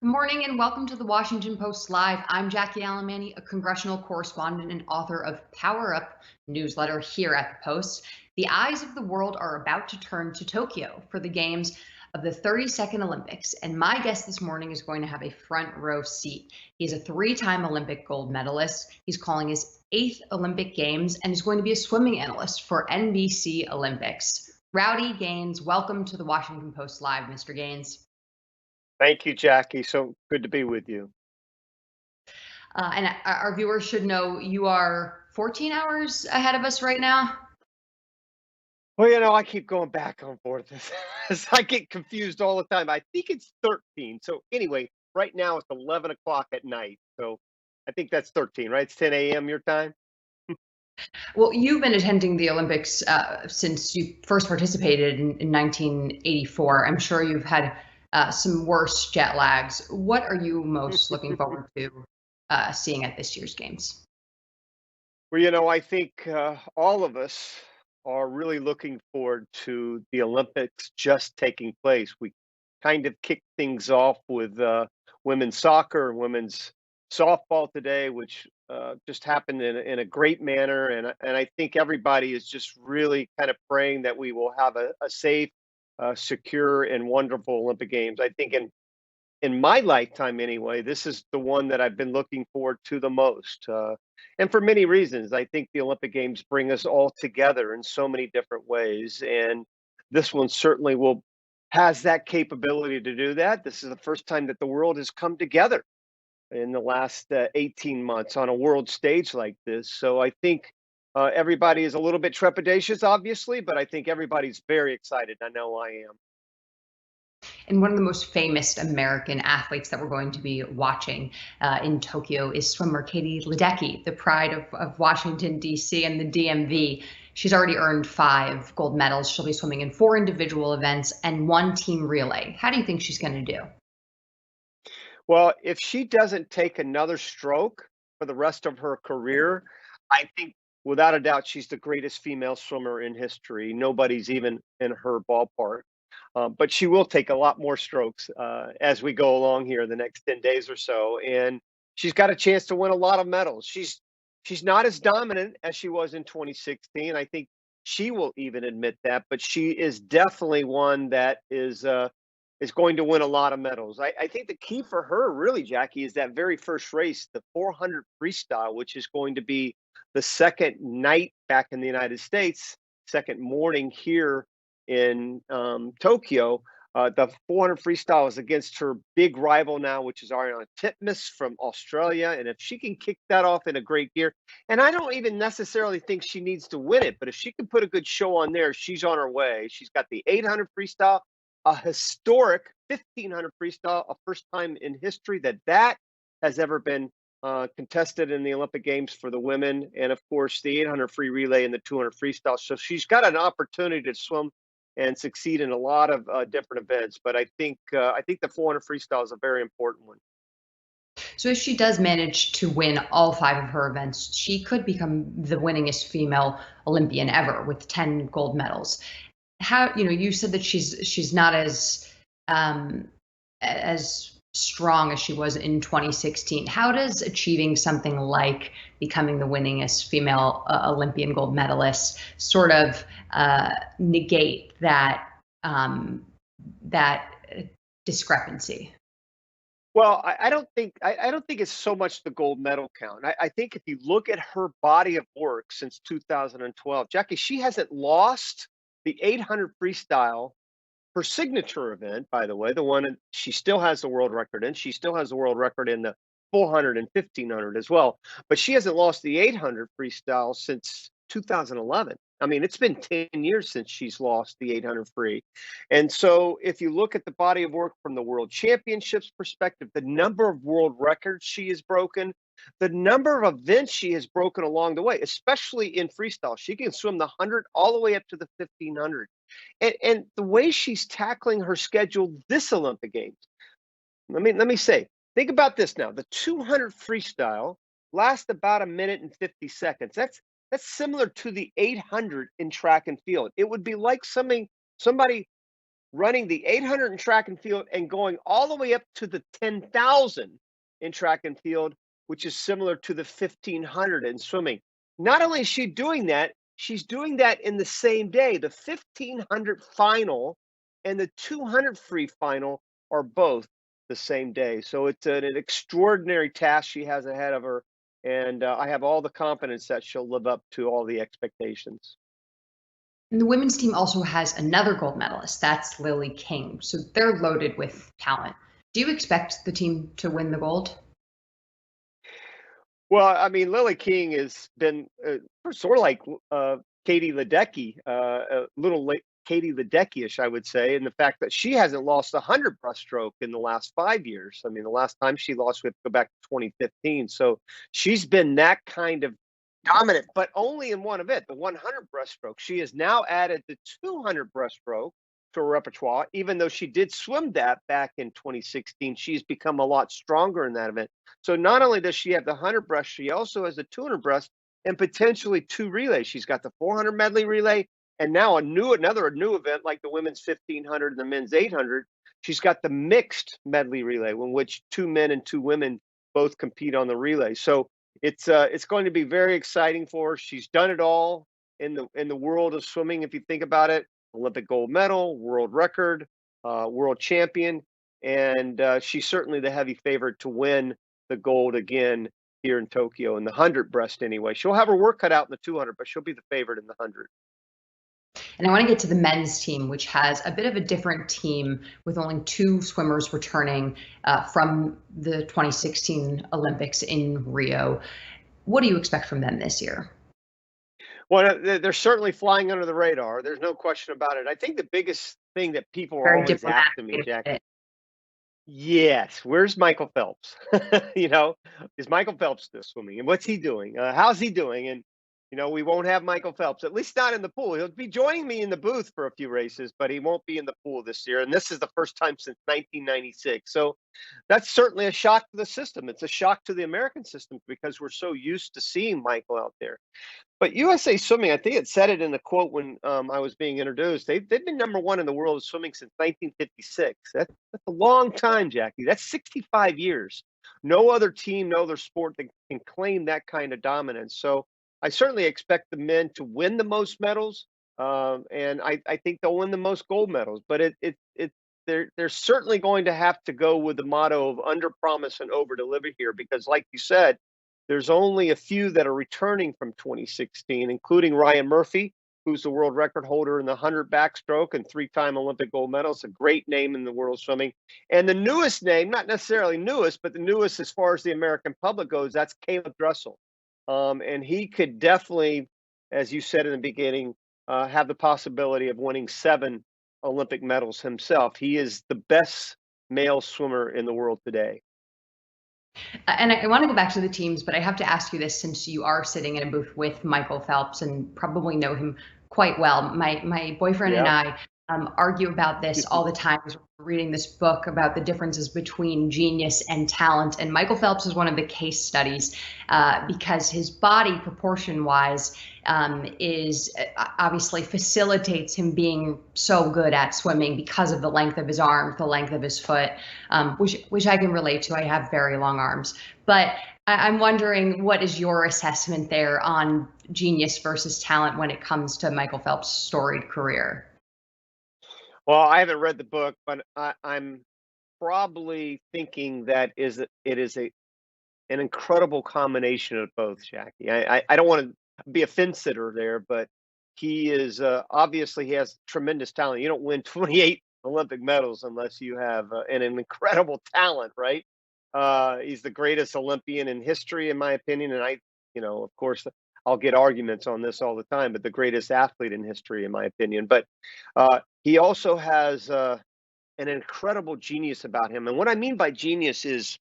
Good morning and welcome to the Washington Post Live. I'm Jackie Alamany, a congressional correspondent and author of Power Up newsletter here at the Post. The eyes of the world are about to turn to Tokyo for the games of the 32nd Olympics, and my guest this morning is going to have a front row seat. He's a three-time Olympic gold medalist. He's calling his 8th Olympic Games, and he's going to be a swimming analyst for NBC Olympics. Rowdy Gaines, welcome to the Washington Post Live, Mr. Gaines. Thank you, Jackie. So good to be with you. And our viewers should know you are 14 hours ahead of us right now. Well, I keep going back and forth. I get confused all the time. I think it's 13. So anyway, right now it's 11 o'clock at night. So I think that's 13, right? It's 10 a.m. your time. Well, you've been attending the Olympics since you first participated in 1984. I'm sure you've had some worse jet lags. What are you most looking forward to seeing at this year's games? Well, I think all of us are really looking forward to the Olympics just taking place. We kind of kicked things off with women's soccer and women's softball today, which just happened in a great manner. And I think everybody is just really kind of praying that we will have a safe, secure, and wonderful Olympic Games. I think in my lifetime anyway, this is the one that I've been looking forward to the most. And for many reasons, I think the Olympic Games bring us all together in so many different ways. And this one certainly has that capability to do that. This is the first time that the world has come together in the last 18 months on a world stage like this. So I think everybody is a little bit trepidatious, obviously, but I think everybody's very excited. I know I am. And one of the most famous American athletes that we're going to be watching in Tokyo is swimmer Katie Ledecky, the pride of Washington, D.C. and the DMV. She's already earned 5 gold medals. She'll be swimming in 4 individual events and 1 team relay. How do you think she's going to do? Well, if she doesn't take another stroke for the rest of her career, I think without a doubt she's the greatest female swimmer in history. Nobody's even in her ballpark. But she will take a lot more strokes as we go along here the next 10 days or so. And she's got a chance to win a lot of medals. She's not as dominant as she was in 2016. I think she will even admit that, but she is definitely one that is going to win a lot of medals. I think the key for her, really, Jackie, is that very first race, the 400 freestyle, which is going to be the second night back in the United States, second morning here in Tokyo. The 400 freestyle is against her big rival now, which is Ariana Titmus from Australia. And if she can kick that off in a great gear, and I don't even necessarily think she needs to win it, but if she can put a good show on there, she's on her way. She's got the 800 freestyle, a historic 1500 freestyle, a first time in history that has ever been contested in the Olympic Games for the women, and of course the 800 free relay and the 200 freestyle. So she's got an opportunity to swim and succeed in a lot of different events. But I think the 400 freestyle is a very important one. So if she does manage to win all 5 of her events, she could become the winningest female Olympian ever with 10 gold medals. How, you said that she's not as strong as she was in 2016. How does achieving something like becoming the winningest female Olympian gold medalist sort of negate that discrepancy? Well, I don't think it's so much the gold medal count. I think if you look at her body of work since 2012, Jackie, she hasn't lost the 800 freestyle, her signature event, by the way, the one she still has the world record in. She still has the world record in the 400 and 1500 as well. But she hasn't lost the 800 freestyle since 2011. I mean, it's been 10 years since she's lost the 800 free. And so, if you look at the body of work from the world championships perspective, the number of world records she has broken, the number of events she has broken along the way, especially in freestyle, she can swim the 100 all the way up to the 1500. And the way she's tackling her schedule this Olympic Games, let me say, think about this now. The 200 freestyle lasts about a minute and 50 seconds. That's similar to the 800 in track and field. It would be like somebody running the 800 in track and field and going all the way up to the 10,000 in track and field, which is similar to the 1500 in swimming. Not only is she doing that, she's doing that in the same day. The 1500 final and the 200 free final are both the same day. So it's an extraordinary task she has ahead of her. And I have all the confidence that she'll live up to all the expectations. And the women's team also has another gold medalist. That's Lilly King. So they're loaded with talent. Do you expect the team to win the gold? Well, I mean, Lilly King has been sort of like Katie Ledecky, Katie Ledecky-ish, I would say, and the fact that she hasn't lost 100 breaststroke in the last 5 years. I mean, the last time she lost, we have to go back to 2015. So she's been that kind of dominant, but only in one event, the 100 breaststroke. She has now added the 200 breaststroke to her repertoire. Even though she did swim that back in 2016, she's become a lot stronger in that event. So not only does she have the 100 breast, she also has the 200 breast and potentially two relays. She's got the 400 medley relay, and now another new event like the women's 1500 and the men's 800. She's got the mixed medley relay, in which two men and two women both compete on the relay. So it's going to be very exciting for her. She's done it all in the world of swimming. If you think about it, Olympic gold medal, world record, world champion, and she's certainly the heavy favorite to win the gold again here in Tokyo in the 100 breast anyway. She'll have her work cut out in the 200, but she'll be the favorite in the 100. And I want to get to the men's team, which has a bit of a different team with only two swimmers returning from the 2016 Olympics in Rio. What do you expect from them this year? Well, they're certainly flying under the radar. There's no question about it. I think the biggest thing that people are Very always diplomatic. asking me, Jackie, yes, where's Michael Phelps? Is Michael Phelps still swimming? And what's he doing? How's he doing? And, we won't have Michael Phelps, at least not in the pool. He'll be joining me in the booth for a few races, but he won't be in the pool this year. And this is the first time since 1996. So that's certainly a shock to the system. It's a shock to the American system because we're so used to seeing Michael out there. But USA Swimming, I think it said it in the quote when I was being introduced. They've been number one in the world of swimming since 1956. That's a long time, Jackie. That's 65 years. No other team, no other sport that can claim that kind of dominance. So I certainly expect the men to win the most medals, and I think they'll win the most gold medals. But they're certainly going to have to go with the motto of under promise and over deliver here, because, like you said, there's only a few that are returning from 2016, including Ryan Murphy, who's the world record holder in the 100 backstroke and three-time Olympic gold medalist, a great name in the world of swimming. And the newest name, not necessarily newest, but the newest as far as the American public goes, that's Caleb Dressel. And he could definitely, as you said in the beginning, have the possibility of winning 7 Olympic medals himself. He is the best male swimmer in the world today. And I want to go back to the teams, but I have to ask you this since you are sitting in a booth with Michael Phelps and probably know him quite well. My boyfriend and I argue about this all the time as we're reading this book about the differences between genius and talent. And Michael Phelps is one of the case studies because his body, proportion-wise, is obviously facilitates him being so good at swimming because of the length of his arms, the length of his foot, which I can relate to. I have very long arms. But I'm wondering, what is your assessment there on genius versus talent when it comes to Michael Phelps' storied career? Well, I haven't read the book, but I'm probably thinking that it is an incredible combination of both, Jackie. I don't want to be a fence sitter there, but he is obviously he has tremendous talent. You don't win 28 Olympic medals unless you have an incredible talent, right? He's the greatest Olympian in history, in my opinion, and of course, I'll get arguments on this all the time, but the greatest athlete in history, in my opinion. But he also has an incredible genius about him, and what I mean by genius is,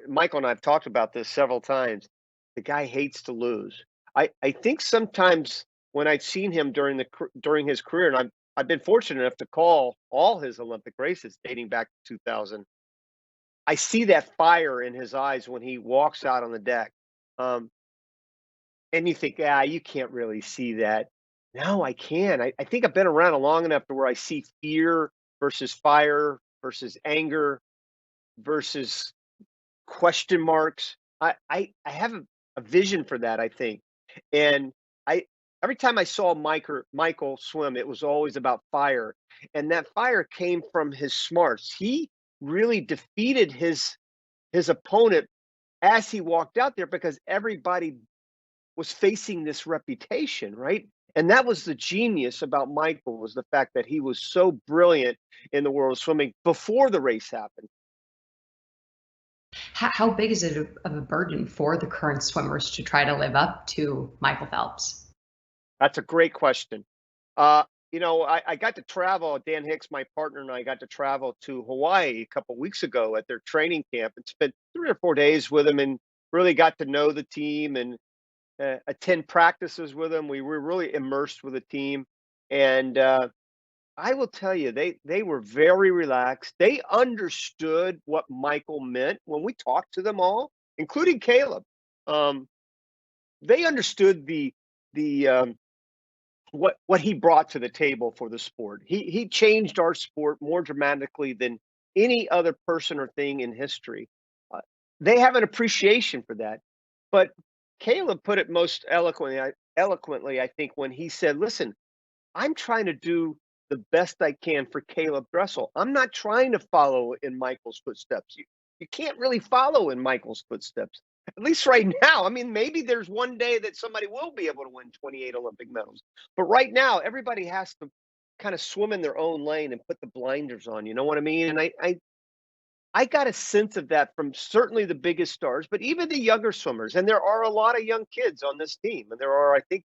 Michael and I have talked about this several times. The guy hates to lose. I think sometimes when I've seen him during his career, and I've been fortunate enough to call all his Olympic races dating back to 2000. I see that fire in his eyes when he walks out on the deck, um, and you think, you can't really see that. No, I can. I think I've been around long enough to where I see fear versus fire versus anger versus question marks. I have a vision for that, I think. And I every time I saw Michael swim, it was always about fire. And that fire came from his smarts. He really defeated his opponent as he walked out there because everybody was facing this reputation, right? And that was the genius about Michael, was the fact that he was so brilliant in the world of swimming before the race happened. How big is it of a burden for the current swimmers to try to live up to Michael Phelps? That's a great question. Uh, I got to travel. Dan Hicks, my partner, and I got to travel to Hawaii a couple weeks ago at their training camp and spent 3 or 4 days with them, and really got to know the team and attend practices with them. We were really immersed with the team, and I will tell you, they were very relaxed. They understood what Michael meant when we talked to them all, including Caleb. Um, they understood the what he brought to the table for the sport. He changed our sport more dramatically than any other person or thing in history. Uh, they have an appreciation for that. But Caleb put it most eloquently, I think, when he said, "Listen, I'm trying to do the best I can for Caleb Dressel. I'm not trying to follow in Michael's footsteps. You can't really follow in Michael's footsteps, at least right now. I mean, maybe there's one day that somebody will be able to win 28 Olympic medals. But right now, everybody has to kind of swim in their own lane and put the blinders on. You know what I mean? And I got a sense of that from certainly the biggest stars, but even the younger swimmers. And there are a lot of young kids on this team. And there are, I think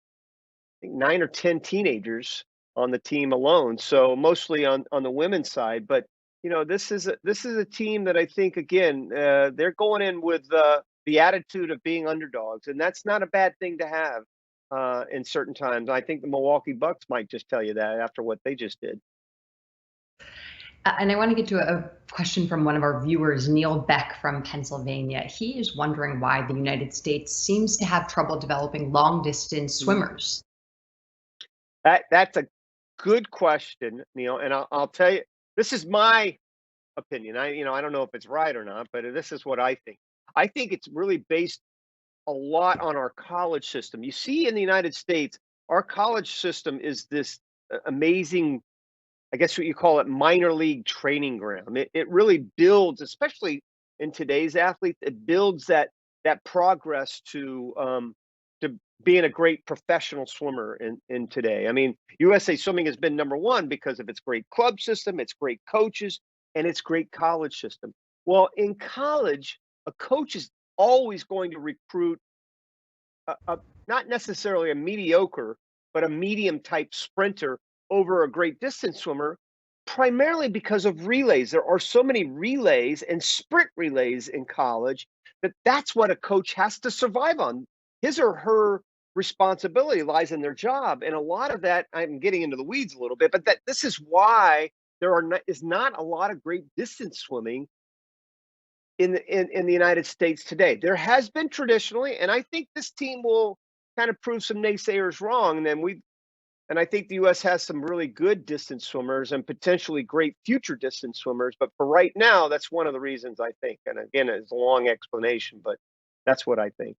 9 or 10 teenagers on the team alone. So mostly on the women's side. But this is a team that I think, again, they're going in with the attitude of being underdogs, and that's not a bad thing to have in certain times. I think the Milwaukee Bucks might just tell you that after what they just did. And I want to get to a question from one of our viewers, Neil Beck from Pennsylvania. He is wondering why the United States seems to have trouble developing long distance Mm. swimmers. That's a good question, Neil, and I'll tell you. This is my opinion. I don't know if it's right or not, but this is what I think. I think it's really based a lot on our college system. You see, in the United States, our college system is this amazing, I guess what you call it, minor league training ground. It really builds, especially in today's athletes, it builds that progress to being a great professional swimmer in today. I mean, USA Swimming has been number one because of its great club system, its great coaches, and its great college system. Well, in college, a coach is always going to recruit not necessarily a mediocre, but a medium type sprinter over a great distance swimmer, primarily because of relays. There are so many relays and sprint relays in college that's what a coach has to survive on. His or her responsibility lies in their job. And a lot of that, I'm getting into the weeds a little bit, but that this is why is not a lot of great distance swimming in the United States today. There has been traditionally, and I think this team will kind of prove some naysayers wrong. And I think the U.S. has some really good distance swimmers and potentially great future distance swimmers. But for right now, that's one of the reasons I think. And again, it's a long explanation, but that's what I think.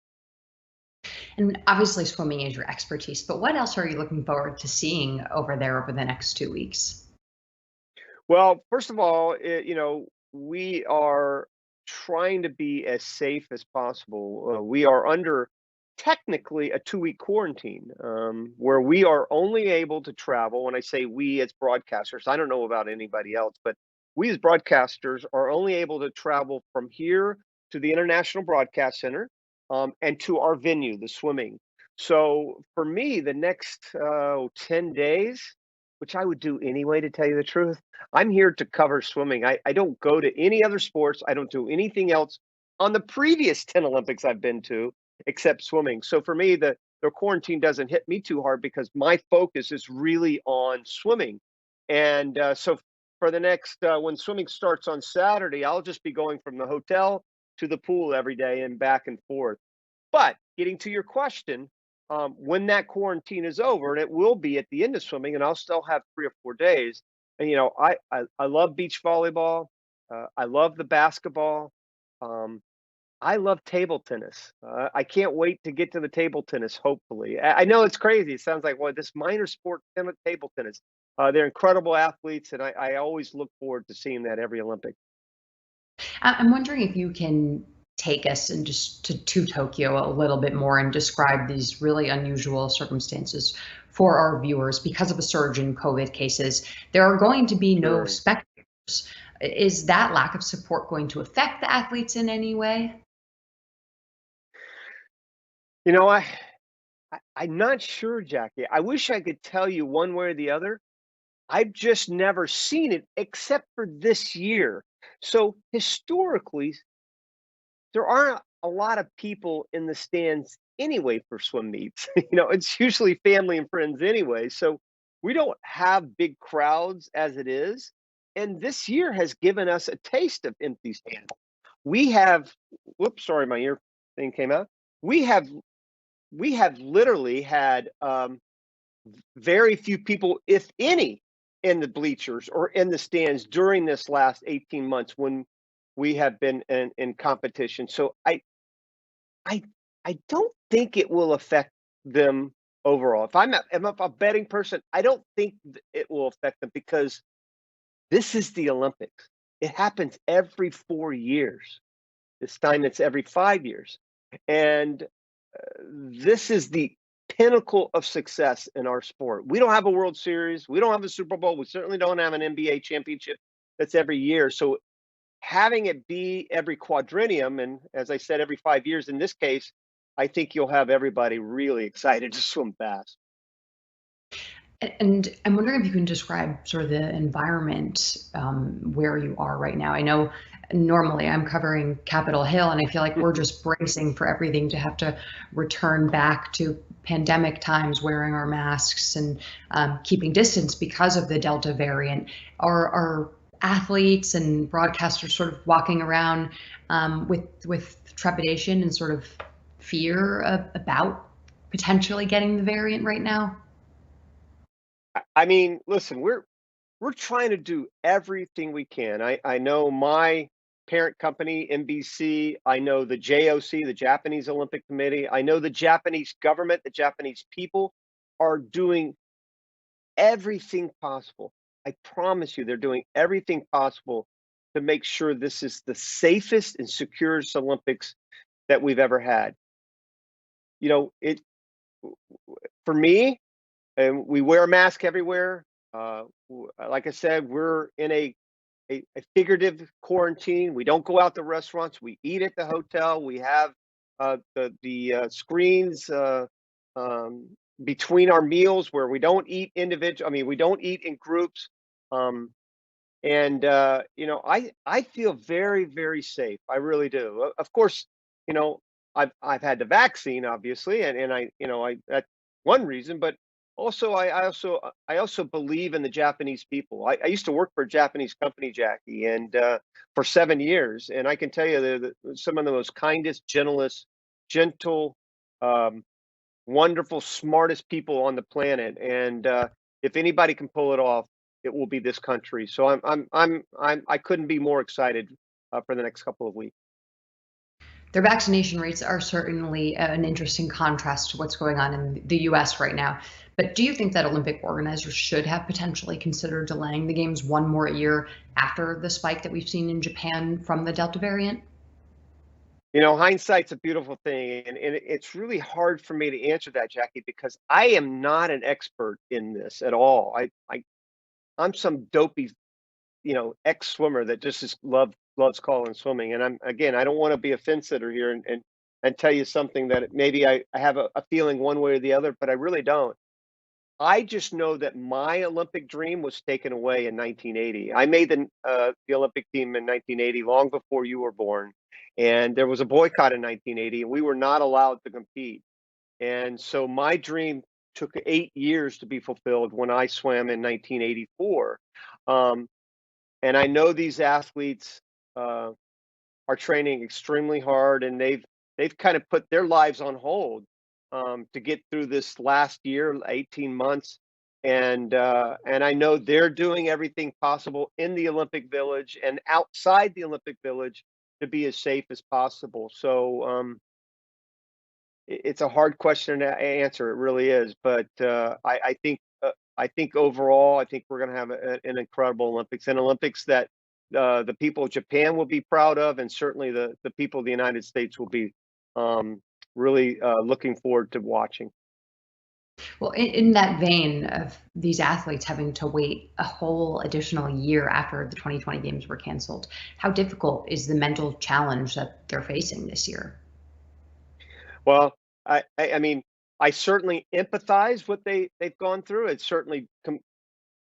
And obviously, swimming is your expertise, but what else are you looking forward to seeing over there over the next 2 weeks? Well, first of all, we are trying to be as safe as possible. We are under technically a 2-week quarantine, where we are only able to travel. When I say we as broadcasters, I don't know about anybody else, but we as broadcasters are only able to travel from here to the International Broadcast Center, and to our venue, the swimming. So for me, the next 10 days, which I would do anyway, to tell you the truth, I'm here to cover swimming. I don't go to any other sports. I don't do anything else on the previous 10 Olympics I've been to except swimming. So for me, the quarantine doesn't hit me too hard because my focus is really on swimming. And so for the next, when swimming starts on Saturday, I'll just be going from the hotel to the pool every day and back and forth. But getting to your question, when that quarantine is over, and it will be at the end of swimming, and I'll still have 3 or 4 days. And I love beach volleyball. I love the basketball. Um, I love table tennis. I can't wait to get to the table tennis, hopefully. I know it's crazy. It sounds like, well, this minor sport, table tennis. They're incredible athletes, and I always look forward to seeing that every Olympic. I'm wondering if you can take us and just to Tokyo a little bit more and describe these really unusual circumstances for our viewers because of a surge in COVID cases. There are going to be no Sure. spectators. Is that lack of support going to affect the athletes in any way? You know, I'm not sure, Jackie. I wish I could tell you one way or the other. I've just never seen it except for this year. So historically, there aren't a lot of people in the stands anyway for swim meets. It's usually family and friends anyway. So we don't have big crowds as it is. And this year has given us a taste of empty stands. We have, whoops, sorry, my ear thing came out. We have literally had very few people, if any, in the bleachers or in the stands during this last 18 months when we have been in competition. So I I don't think it will affect them overall. If I'm a betting person, I don't think it will affect them because this is the Olympics. It happens every 4 years. This time it's every 5 years. And this is the pinnacle of success in our sport. We don't have a World Series. We don't have a Super Bowl. We certainly don't have an NBA championship that's every year. So having it be every quadrennium, and as I said, every 5 years in this case, I think you'll have everybody really excited to swim fast. And I'm wondering if you can describe sort of the environment where you are right now. I know normally I'm covering Capitol Hill, and I feel like we're just bracing for everything to have to return back to pandemic times, wearing our masks and keeping distance because of the Delta variant. Are athletes and broadcasters sort of walking around with trepidation and sort of fear about potentially getting the variant right now? I mean, listen, we're trying to do everything we can. I know my parent company, NBC. I know the JOC, the Japanese Olympic Committee. I know the Japanese government, the Japanese people are doing everything possible. I promise you, they're doing everything possible to make sure this is the safest and securest Olympics that we've ever had. It for me, and we wear a mask everywhere. Like I said, we're in a figurative quarantine. We don't go out to restaurants. We eat at the hotel. We have the screens um, between our meals where we don't eat individual. I mean, we don't eat in groups. Um, and I feel very, very safe. I really do. Of course, you know, I've had the vaccine, obviously, and I that's one reason. But also, I also believe in the Japanese people. I used to work for a Japanese company, Jackie, and for 7 years, and I can tell you they're some of the most kindest, gentle, um, wonderful, smartest people on the planet. And if anybody can pull it off, it will be this country. So I couldn't be more excited for the next couple of weeks. Their vaccination rates are certainly an interesting contrast to what's going on in the US right now. But do you think that Olympic organizers should have potentially considered delaying the games one more year after the spike that we've seen in Japan from the Delta variant? Hindsight's a beautiful thing, and it's really hard for me to answer that, Jackie, because I am not an expert in this at all. I'm some dopey, ex-swimmer that just loves calling swimming. And I don't want to be a fence sitter here and tell you something that maybe I have a feeling one way or the other, but I really don't. I just know that my Olympic dream was taken away in 1980. I made the Olympic team in 1980, long before you were born, and there was a boycott in 1980, and we were not allowed to compete. And so my dream took 8 years to be fulfilled when I swam in 1984. Um, and I know these athletes uh, are training extremely hard, and they've kind of put their lives on hold to get through this last year, 18 months. And I know they're doing everything possible in the Olympic Village and outside the Olympic Village to be as safe as possible. So it's a hard question to answer. It really is. But I think overall, I think we're going to have an incredible Olympics, and Olympics that the people of Japan will be proud of, and certainly the people of the United States will be really looking forward to watching. Well, in that vein of these athletes having to wait a whole additional year after the 2020 games were canceled, how difficult is the mental challenge that they're facing this year? Well, I mean, I certainly empathize what they've gone through. It's certainly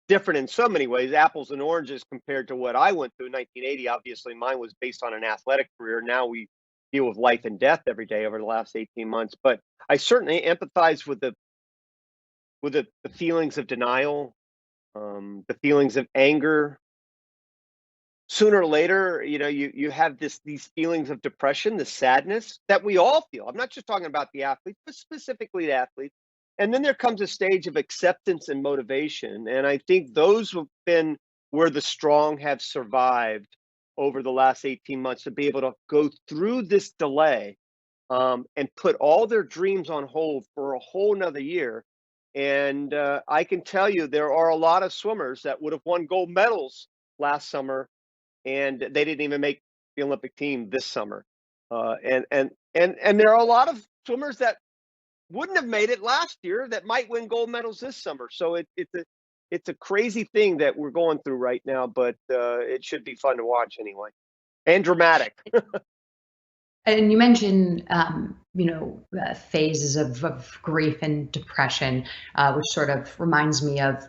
different in so many ways, apples and oranges compared to what I went through in 1980. Obviously, mine was based on an athletic career. Now we deal with life and death every day over the last 18 months. But I certainly empathize with the feelings of denial, the feelings of anger. Sooner or later, you have these feelings of depression, the sadness that we all feel. I'm not just talking about the athletes, but specifically the athletes. And then there comes a stage of acceptance and motivation. And I think those have been where the strong have survived over the last 18 months, to be able to go through this delay and put all their dreams on hold for a whole nother year. And I can tell you, there are a lot of swimmers that would have won gold medals last summer, and they didn't even make the Olympic team this summer. And there are a lot of swimmers that wouldn't have made it last year that might win gold medals this summer. So it's a crazy thing that we're going through right now, but it should be fun to watch anyway, and dramatic. And you mentioned, phases of grief and depression, which sort of reminds me of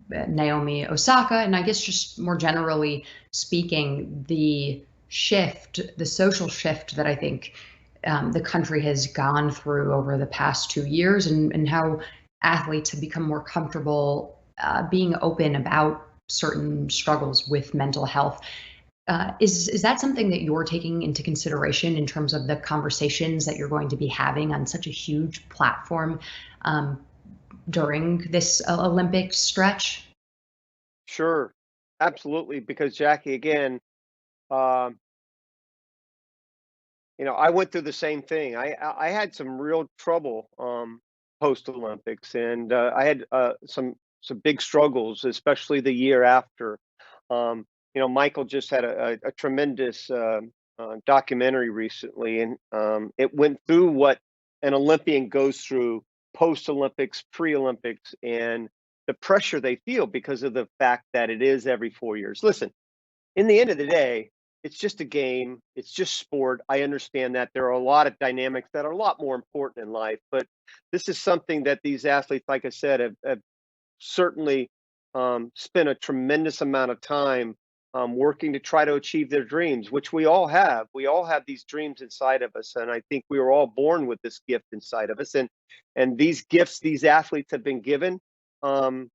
Naomi Osaka, and I guess just more generally speaking, the social shift that I think the country has gone through over the past 2 years, and how athletes have become more comfortable being open about certain struggles with mental health. Is that something that you're taking into consideration in terms of the conversations that you're going to be having on such a huge platform during this Olympic stretch? Sure, absolutely. Because Jackie, again, um, I went through the same thing. I had some real trouble post Olympics, and I had some big struggles, especially the year after. Michael just had a tremendous documentary recently, and it went through what an Olympian goes through post Olympics, pre Olympics, and the pressure they feel because of the fact that it is every 4 years. Listen, in the end of the day, it's just a game. It's just sport. I understand that there are a lot of dynamics that are a lot more important in life, but this is something that these athletes, like I said, have certainly spent a tremendous amount of time working to try to achieve their dreams, which we all have. We all have these dreams inside of us, and I think we were all born with this gift inside of us. And these gifts these athletes have been given um,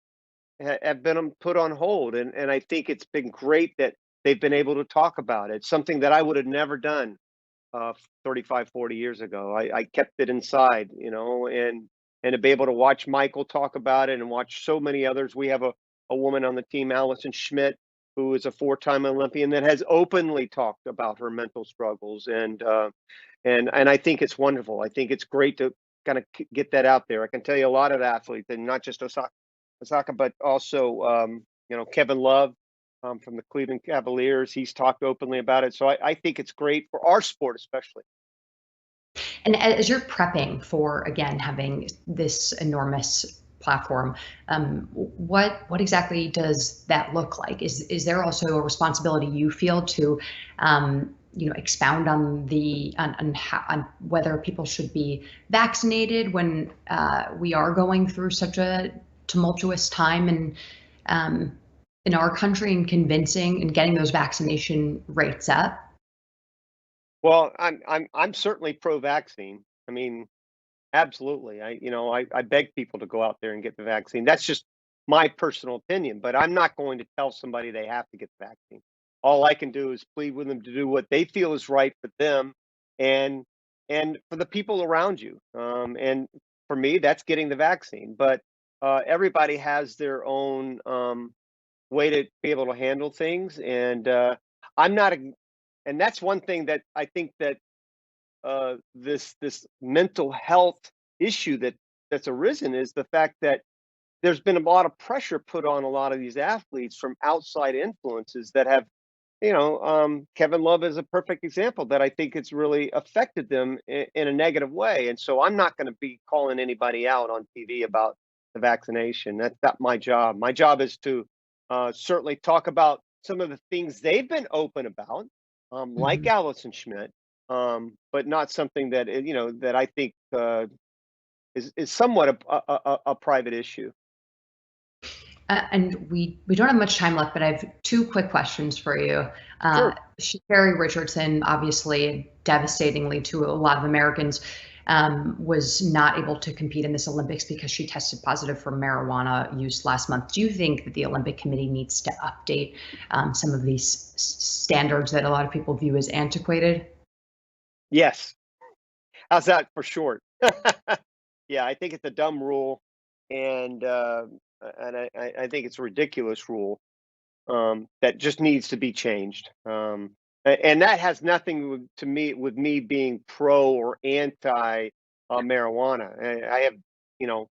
have been put on hold, and I think it's been great that they've been able to talk about it. Something that I would have never done 35, 40 years ago. I kept it inside, and to be able to watch Michael talk about it and watch so many others. We have a woman on the team, Allison Schmidt, who is a four-time Olympian that has openly talked about her mental struggles, and I think it's wonderful. I think it's great to kind of get that out there. I can tell you a lot of athletes, and not just Osaka, but also Kevin Love. from the Cleveland Cavaliers. He's talked openly about it. So I think it's great for our sport, especially. And as you're prepping for, again, having this enormous platform, what exactly does that look like? Is there also a responsibility you feel to, expound on on whether people should be vaccinated when we are going through such a tumultuous time in our country, and convincing and getting those vaccination rates up? Well, I'm certainly pro-vaccine. I mean, absolutely. I beg people to go out there and get the vaccine. That's just my personal opinion, but I'm not going to tell somebody they have to get the vaccine. All I can do is plead with them to do what they feel is right for them and for the people around you. And for me, that's getting the vaccine. But everybody has their own way to be able to handle things, and I'm not. And that's one thing that I think that this mental health issue that's arisen is the fact that there's been a lot of pressure put on a lot of these athletes from outside influences that have, Kevin Love is a perfect example that I think it's really affected them in a negative way. And so I'm not going to be calling anybody out on TV about the vaccination. That's not my job. My job is to certainly talk about some of the things they've been open about, like Mhm. Allison Schmidt, but not something that that I think is somewhat a private issue. And we don't have much time left, but I have two quick questions for you. Sure. Sherry Richardson, obviously devastatingly to a lot of Americans, was not able to compete in this Olympics because she tested positive for marijuana use last month. Do you think that the Olympic Committee needs to update some of these standards that a lot of people view as antiquated? Yes. How's that for short? Yeah, I think it's a dumb rule, and I think it's a ridiculous rule that just needs to be changed. And that has nothing to me with me being pro or anti marijuana. I have, you know,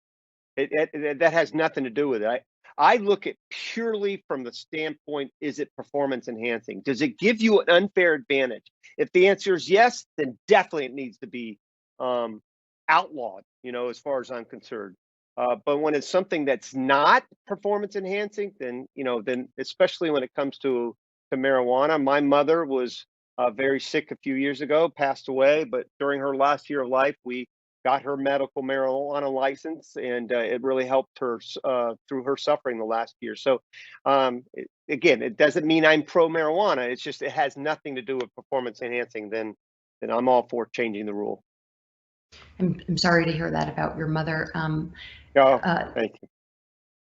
that has nothing to do with it. I look at purely from the standpoint: is it performance enhancing? Does it give you an unfair advantage? If the answer is yes, then definitely it needs to be um, outlawed. As far as I'm concerned. But when it's something that's not performance enhancing, then especially when it comes to marijuana. My mother was very sick a few years ago, passed away, but during her last year of life, we got her medical marijuana license, and it really helped her through her suffering the last year. So, again, it doesn't mean I'm pro marijuana. It's just it has nothing to do with performance enhancing. Then I'm all for changing the rule. I'm sorry to hear that about your mother. Oh, Uh, thank you.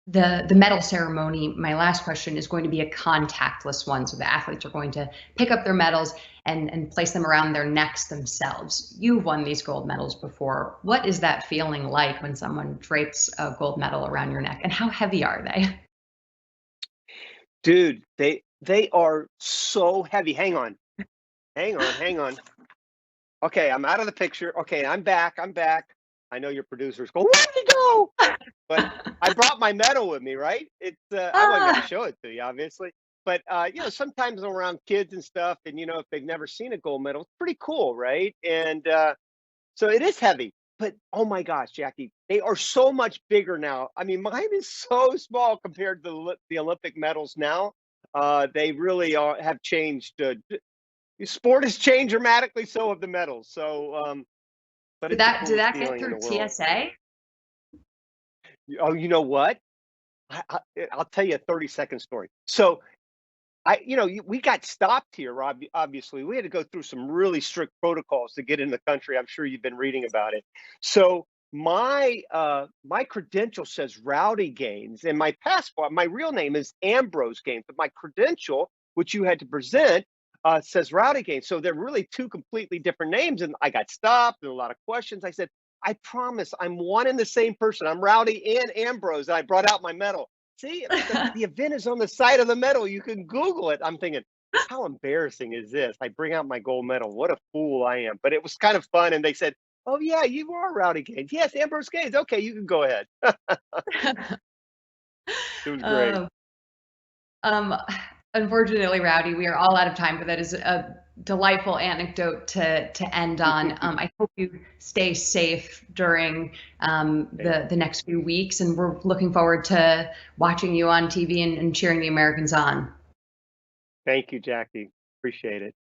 the medal ceremony, my last question, is going to be a contactless one. So the athletes are going to pick up their medals and place them around their necks themselves. You've won these gold medals before. What is that feeling like when someone drapes a gold medal around your neck, and how heavy are they? Dude, they are so heavy. Hang on. Okay, I'm out of the picture. Okay, I'm back. I'm back. I know your producers go, where'd he go? But I brought my medal with me, right? I wasn't going to Ah, show it to you, obviously. But sometimes I'm around kids and stuff, and if they've never seen a gold medal, it's pretty cool, right? And so it is heavy. But oh my gosh, Jackie, they are so much bigger now. I mean, mine is so small compared to the Olympic medals now. They really have changed. Sport has changed dramatically, so have the medals. So, but it's the did coolest that get feeling in through the world. TSA? Oh, you know what? I'll tell you a 30-second story. So we got stopped here, Rob. Obviously, we had to go through some really strict protocols to get in the country. I'm sure you've been reading about it. So my credential says Rowdy Gaines, and my passport, my real name is Ambrose Gaines, but my credential, which you had to present, says Rowdy Gaines. So they're really two completely different names, and I got stopped and a lot of questions. I said, I promise, I'm one and the same person. I'm Rowdy and Ambrose. And I brought out my medal. See, the event is on the side of the medal. You can Google it. I'm thinking, how embarrassing is this? I bring out my gold medal. What a fool I am. But it was kind of fun. And they said, oh, yeah, you are Rowdy Gaines. Yes, Ambrose Gaines. Okay, you can go ahead. It was great. Uh, um, Unfortunately, Rowdy, we are all out of time, but that is a delightful anecdote to end on. I hope you stay safe during the next few weeks, and we're looking forward to watching you on TV and cheering the Americans on. Thank you, Jackie. Appreciate it.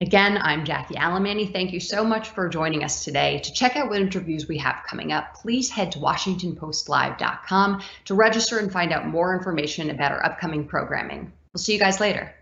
Again, I'm Jackie Alemany. Thank you so much for joining us today. To check out what interviews we have coming up, please head to WashingtonPostLive.com to register and find out more information about our upcoming programming. We'll see you guys later.